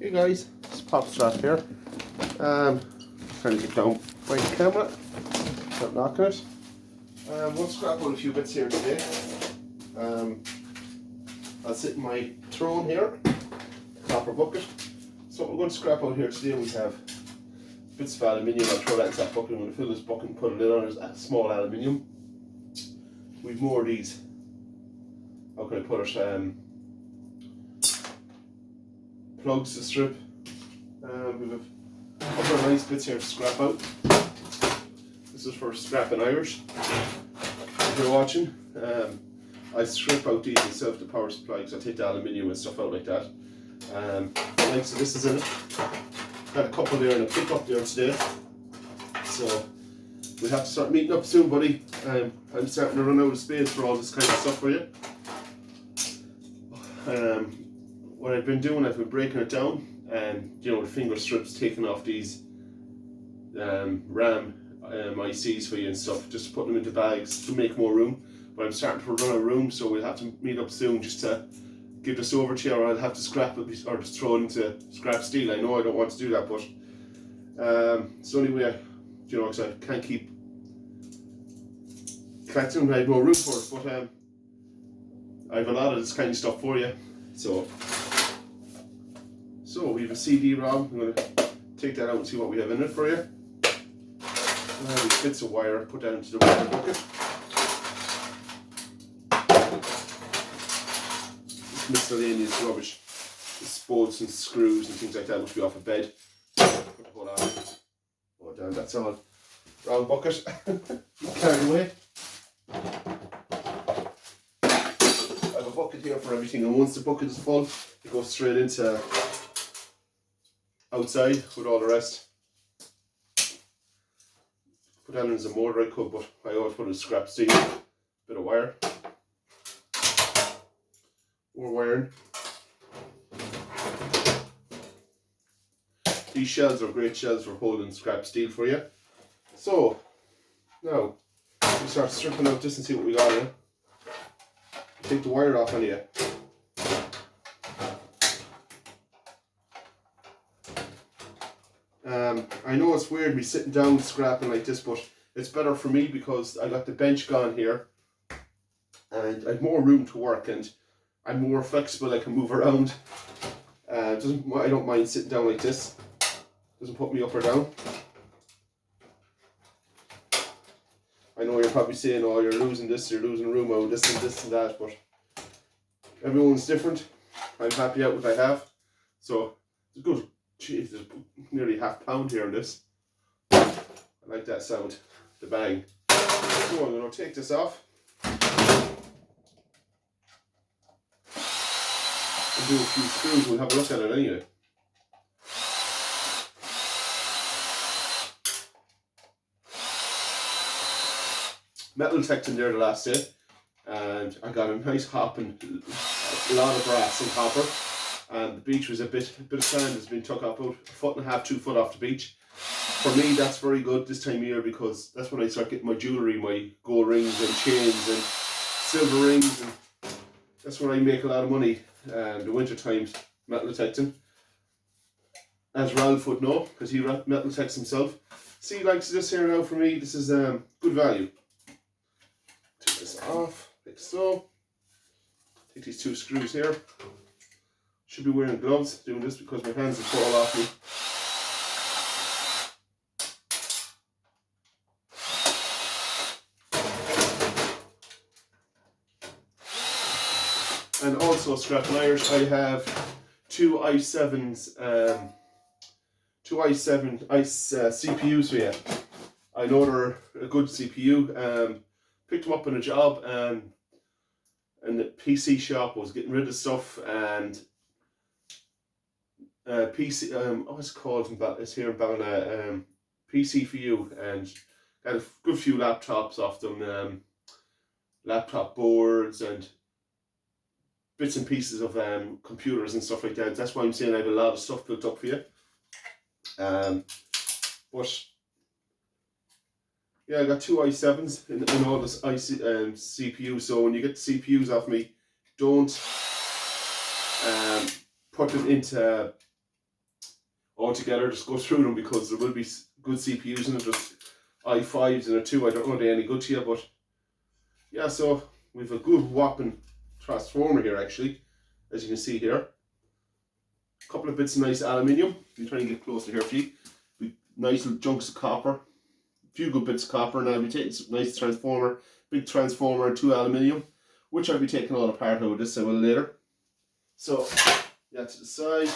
Hey guys, it's Pop Strap here. Trying to get down by the camera without knocking it. We'll scrap out a few bits here today. I'll sit in my throne here, copper bucket. So what we're going to scrap out here today, we have bits of aluminium. I'll throw that into that bucket. I'm going to fill this bucket and put a lid on it. It's small aluminium. We've more of these. How can I put it? Plugs to strip. We have other nice bits here to scrap out. This is for scrapping Irish. If you're watching, I strip out these myself, the power supply, because I take the aluminium and stuff out like that. Like, so this is in it. Got a couple there and a pickup there today. So we have to start meeting up soon, buddy. I'm starting to run out of space for all this kind of stuff for you. What I've been doing, I've been breaking it down, and the finger strips, taking off these RAM ICs for you and stuff, just putting them into bags to make more room. But I'm starting to run out of room, so we'll have to meet up soon just to give this over to you, or I'll have to scrap it or just throw it into scrap steel. I know I don't want to do that, but it's the only way, because I can't keep collecting. I have no room for it, but I have a lot of this kind of stuff for you. So we have a CD-ROM. I'm going to take that out and see what we have in it for you. These bits of wire, put that into the wire bucket. This miscellaneous rubbish, this bolts and screws and things like that must be off a bed. Put the whole on. Oh damn, that's all. Wrong bucket. Carried away. I have a bucket here for everything, and once the bucket is full, it goes straight into outside with all the rest. Put that in as a motor I could, but I always put it in scrap steel. Bit of wire. More wiring. These shells are great shells for holding scrap steel for you. So now we start stripping out this and see what we got in. Take the wire off on you. I know it's weird me sitting down scrapping like this, but it's better for me because I got the bench gone here and I have more room to work and I'm more flexible. I can move around. I don't mind sitting down like this. Doesn't put me up or down. I know you're probably saying, oh, you're losing this, you're losing room out, this and that, but everyone's different. I'm happy out what I have. So it's good. Jeez, there's nearly half pound here in this. I like that sound, the bang. So I'm going to take this off and do a few screws. We'll have a look at it anyway. Metal detecting there the last day, and I got a nice hopping, a lot of brass and copper. And the beach was a bit of sand has been took up about 1.5 to 2 foot off the beach. For me, that's very good this time of year because that's when I start getting my jewellery, my gold rings and chains and silver rings, and that's when I make a lot of money. The winter times metal detecting, as Ralph would know because he metal detects himself. See, he likes this here now for me. This is good value. Take this off like so. Take these 2 screws here. Should be wearing gloves doing this because my hands will fall off me. And also scrapping Irish, I have 2 i7s, 2 i7 CPUs for you. I know they're a good CPU. Picked them up on a job and the PC shop was getting rid of stuff, and PC, what's it called? It's here in Ballina, PC for you, and got a good few laptops off them, laptop boards and bits and pieces of computers and stuff like that. That's why I'm saying I have a lot of stuff built up for you. But yeah, I got 2 i7s in all this CPU. So when you get the CPUs off me, don't put them into altogether. Just go through them because there will be good CPUs in it. Just i5s in it too. I don't know if they're any good to you, but yeah. So we've a good whopping transformer here actually, as you can see here. A couple of bits of nice aluminium. I'm trying to get closer here for you. Nice little chunks of copper. A few good bits of copper, and I'll be taking some nice transformer, big transformer and 2 aluminium, which I'll be taking all apart out of this a little later. So that to the side.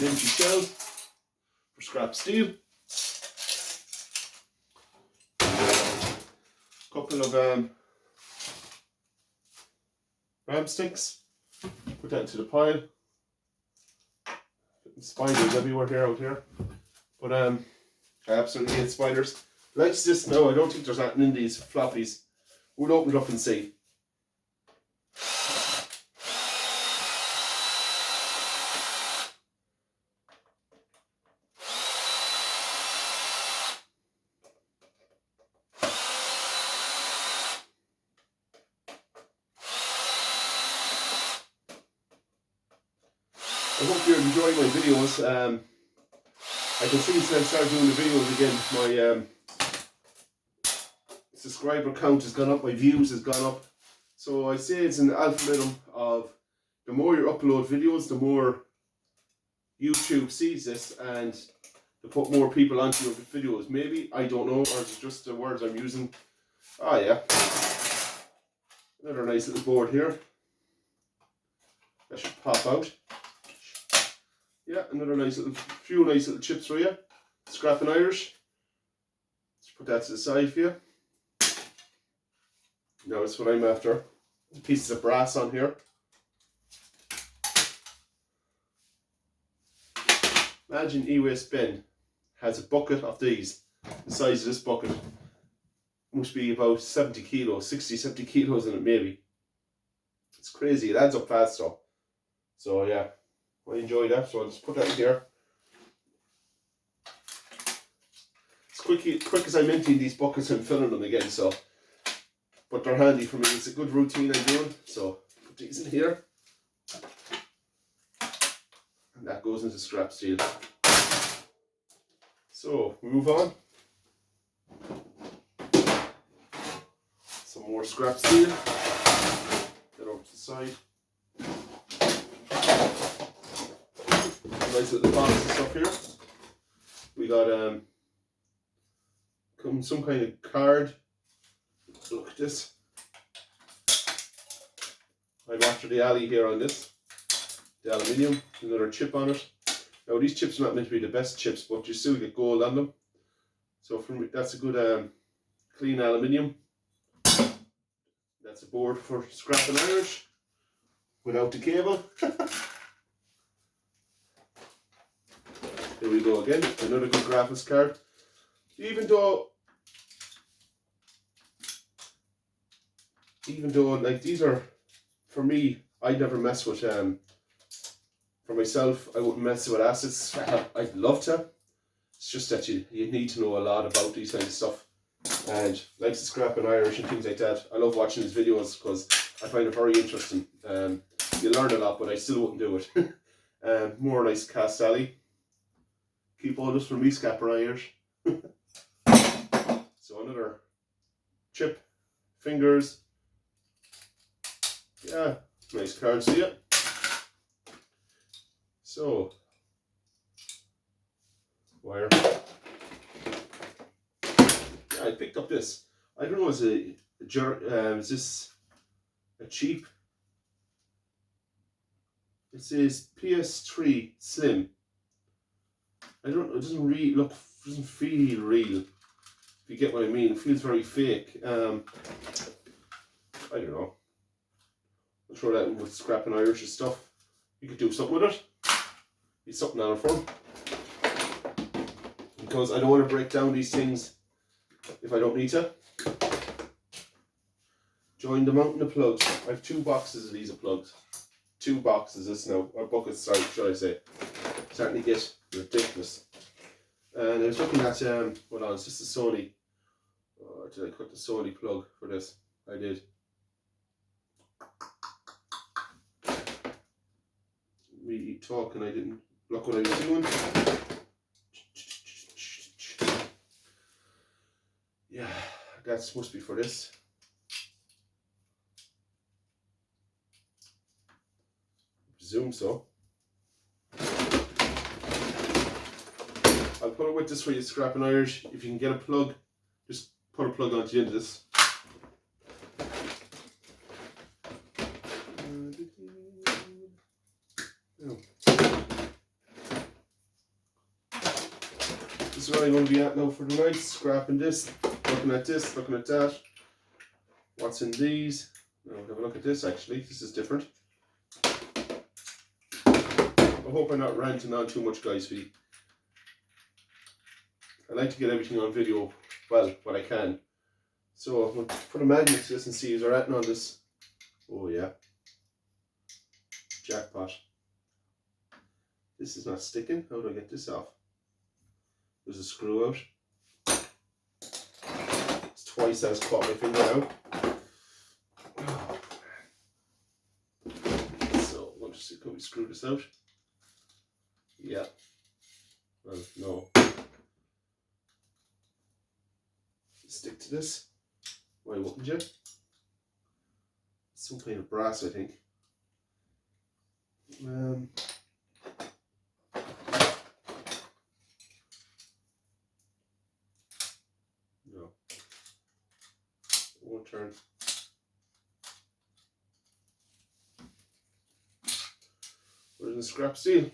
An empty shell for scrap steel. Couple of ram sticks. Put that into the pile. Spiders everywhere here out here. But I absolutely hate spiders. Like this now, I don't think there's nothing in these floppies. We'll open it up and see. I hope you're enjoying my videos. I can see since I started doing the videos again, my subscriber count has gone up, my views has gone up. So I say it's an algorithm of the more you upload videos, the more YouTube sees this and to put more people onto your videos. Maybe, I don't know, or is it just the words I'm using? Ah yeah. Another nice little board here. That should pop out. Yeah, another few nice little chips for you. Scrap and Irish. Let's put that to the side for you. Now that's what I'm after. Pieces of brass on here. Imagine E-Waste bin has a bucket of these. The size of this bucket must be about 70 kilos, 60, 70 kilos in it maybe. It's crazy, it adds up fast though. So yeah. I enjoy that, so I'll just put that in here. It's quick as I'm emptying these buckets and filling them again, so. But they're handy for me, it's a good routine I'm doing. So, put these in here. And that goes into scrap steel. So, move on. Some more scrap steel. Get over to the side. Nice little box of stuff here. We got some kind of card. Look at this. I'm after the alley here on this. The aluminium, another chip on it. Now these chips are not meant to be the best chips, but you still get gold on them. So for me, that's a good clean aluminium. That's a board for scrap and Irish without the cable. Here we go again, another good graphics card. Even though like these are, for me, I never mess with, for myself, I wouldn't mess with assets. I'd love to. It's just that you need to know a lot about these kinds of stuff. And like the scrap and Irish and things like that, I love watching these videos because I find it very interesting. You learn a lot, but I still wouldn't do it. More nice cast alley. Keep all this for me, scrap and Irish. So another chip, fingers. Yeah, nice card, see ya. So, wire. Yeah, I picked up this. I don't know, is this a cheap? It says PS3 Slim. I don't know, it doesn't really look, doesn't feel real. If you get what I mean, it feels very fake. I don't know. I'll throw that in with scrap and Irish and stuff. You could do something with it. Be something on it for. Because I don't want to break down these things if I don't need to. Join the mountain of plugs. I have 2 boxes of these plugs. 2 boxes of this now, or buckets, sorry, should I say. Starting to get ridiculous. And I was looking at, hold on, it's just a Sony. Oh, did I cut the Sony plug for this? I did. keep talking, I didn't look what I was doing. Yeah, that must be for this. Presume so. I'll put it with this for you scrapping Irish. If you can get a plug, just put a plug onto the end of this. This is where I'm going to be at now for the night, scrapping this, looking at this, looking at that. What's in these? Now have a look at this actually, this is different. I hope I'm not ranting on too much, guys. I like to get everything on video, well, what I can. So I'm going to put a magnet to this and see if they're acting on this. Oh yeah. Jackpot. This is not sticking. How do I get this off? There's a screw out. It's twice as caught my finger out. So I'm going to see, can we screw this out? Yeah. Well, no. Stick to this. Why wouldn't you? Some kind of brass, I think. No. It won't turn. Where's the scrap steel?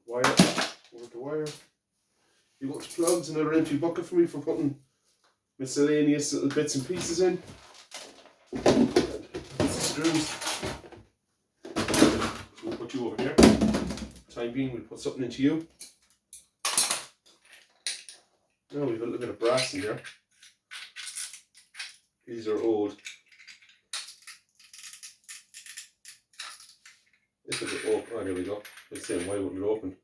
Wire. Over the wire. You got plugs, another empty bucket for me for putting miscellaneous little bits and pieces in. And screws. So we'll put you over here. Time being, we'll put something into you. Now we've got a little bit of brass in here. These are old. This is it. Oh, there we go. Let's see why wouldn't it open.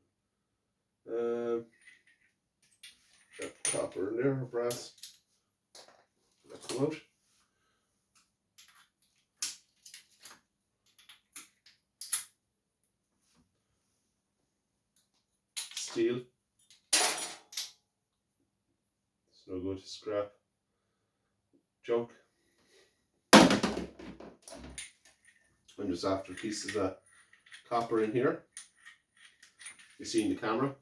Got copper in there, brass. Let's come out. Steel. It's no good. Scrap. Junk. And just after pieces of copper in here. You see in the camera.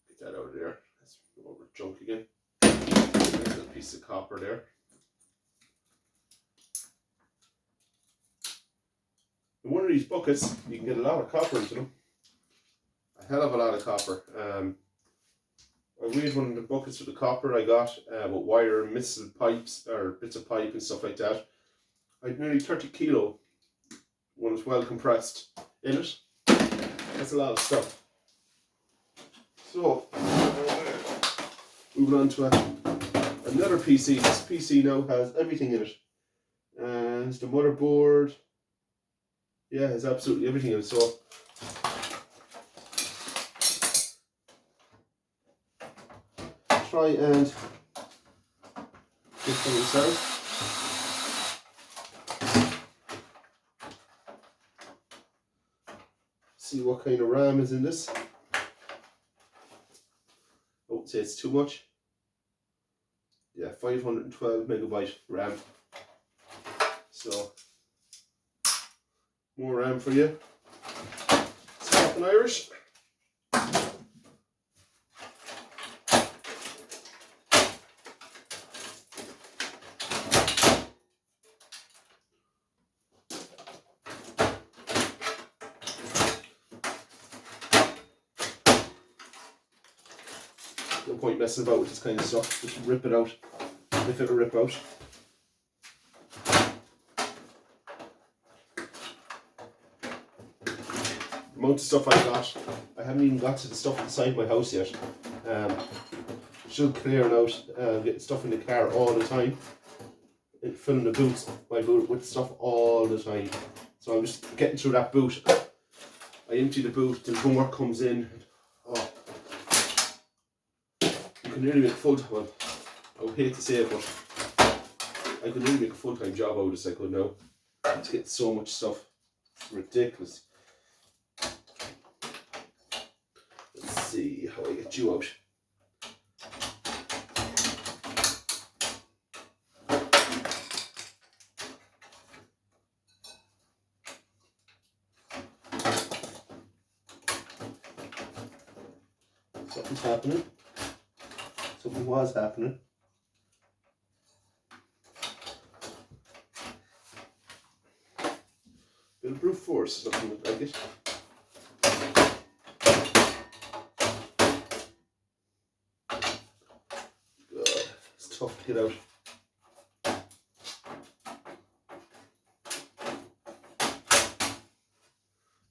Get that out of there. That's over junk again. There's a piece of copper there. In one of these buckets, you can get a lot of copper into them. A hell of a lot of copper. I weighed one of the buckets with the copper I got with wire and missile pipes or bits of pipe and stuff like that. I had nearly 30 kilo when it's well compressed in it. That's a lot of stuff. So, moving on to another PC. This PC now has everything in it. And the motherboard. Yeah, it has absolutely everything in it. So, try and get some of this out. See what kind of RAM is in this. I won't say it's too much. Yeah, 512 megabyte RAM. So, more RAM for you. Stop in Irish. No point messing about with this kind of stuff, just rip it out if it'll rip out. The amount of stuff I got, I haven't even got to the stuff inside my house yet. Still clearing out, getting stuff in the car all the time. And filling the boot, my boot with stuff all the time. So I'm just getting through that boot. I empty the boot, then homework comes in. Oh. You can nearly make full time. I would hate to say it, but I could really make a full-time job out of this, I could now. To get so much stuff. It's ridiculous. Let's see how I get you out. Something's happening. Something was happening. Bit of brute force, something like it. God, it's tough to get out.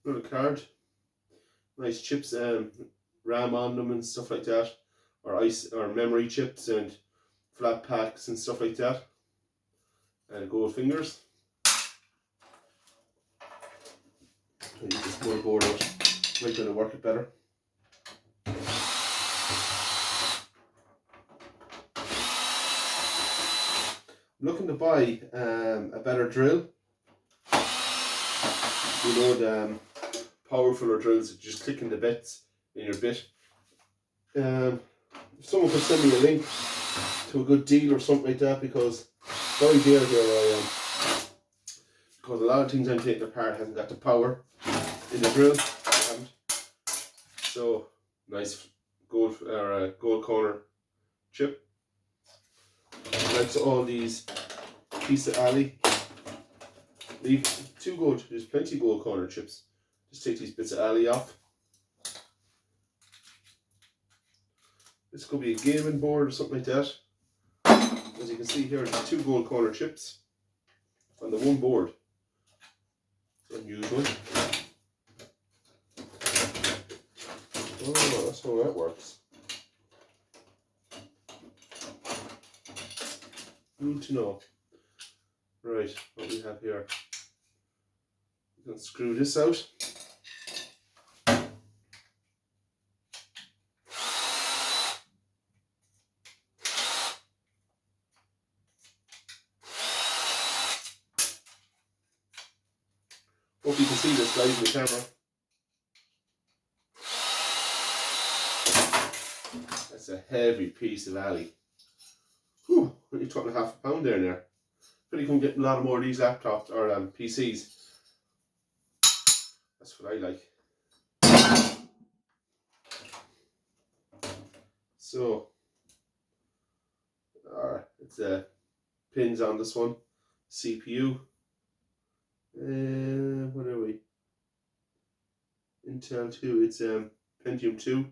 Another card. Nice chips, RAM on them and stuff like that, or ice or memory chips and flat packs and stuff like that. And gold fingers. I'll use this more board out. Might gonna work it better. I'm looking to buy a better drill. You know, the powerfuler drills that just click in the bits in your bit. If someone could send me a link to a good deal or something like that, because it's very dear here where I am. Because a lot of things I'm taking apart hasn't got the power in the drill. So nice gold corner chip. Like all these pieces of alley. Leave two gold. There's plenty of gold corner chips. Just take these bits of alley off. This could be a gaming board or something like that. As you can see here, there's two gold corner chips on the one board. It's unusual. Oh, that's how that works. Good to know. Right, what we have here. We can screw this out. Hope you can see this live in the camera. That's a heavy piece of alley. Whew, only 2.5 pounds there. Pretty can get a lot more of these laptops or PCs. That's what I like. So, it's pins on this one. CPU. What are we? Intel 2. It's Pentium 2.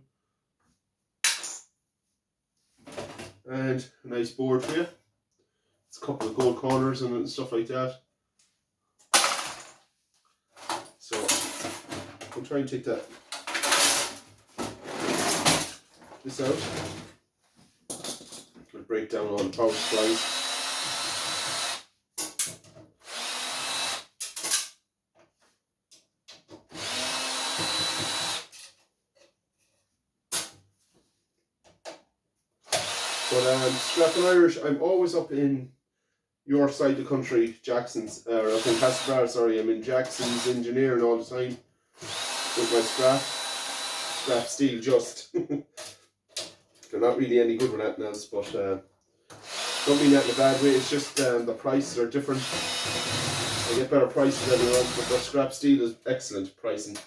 And a nice board for you. It's a couple of gold corners and stuff like that. So I'll try and take this out. I'll break down all the power supplies. But Scrapping Irish, I'm always up in your side of the country, Jackson's, up in Castlebar, sorry, I'm in Jackson's engineering all the time with my scrap steel just. They're not really any good with anything else, but don't mean that in a bad way, it's just the prices are different. I get better prices everywhere else, but the scrap steel is excellent pricing.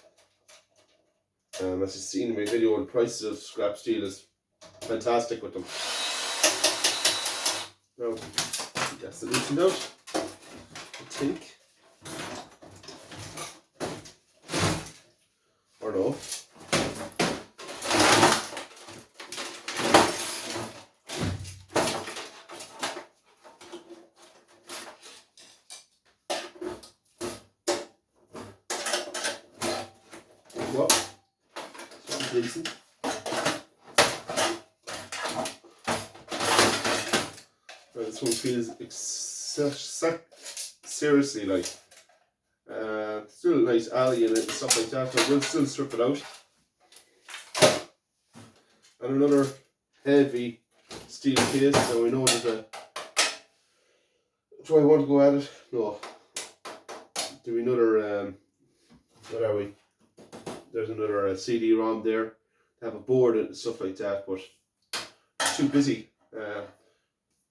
As you've seen in my video, the prices of scrap steel is fantastic with them. Now, that's the loosened out, I think. Or no. Well, something decent. This one feels seriously like still a nice alley in it and stuff like that, but we'll still strip it out. And another heavy steel case, so we know there's Do I want to go at it? No. Do another, what are we? There's another CD-ROM there. I have a board and stuff like that, but I'm too busy.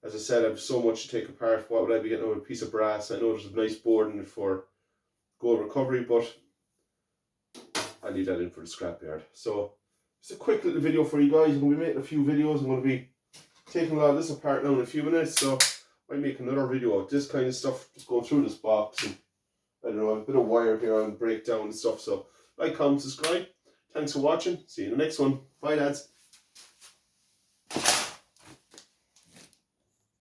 As I said, I have so much to take apart. What would I be getting out of a piece of brass? I know there's a nice board in it for gold recovery, but I leave that in for the scrapyard. So just a quick little video for you guys. I'm going to be making a few videos. I'm going to be taking a lot of this apart now in a few minutes, so I might make another video of this kind of stuff, just going through this box, and I don't know, I have a bit of wire here and breakdown and stuff. So like, comment, subscribe. Thanks for watching. See you in the next one. Bye, lads.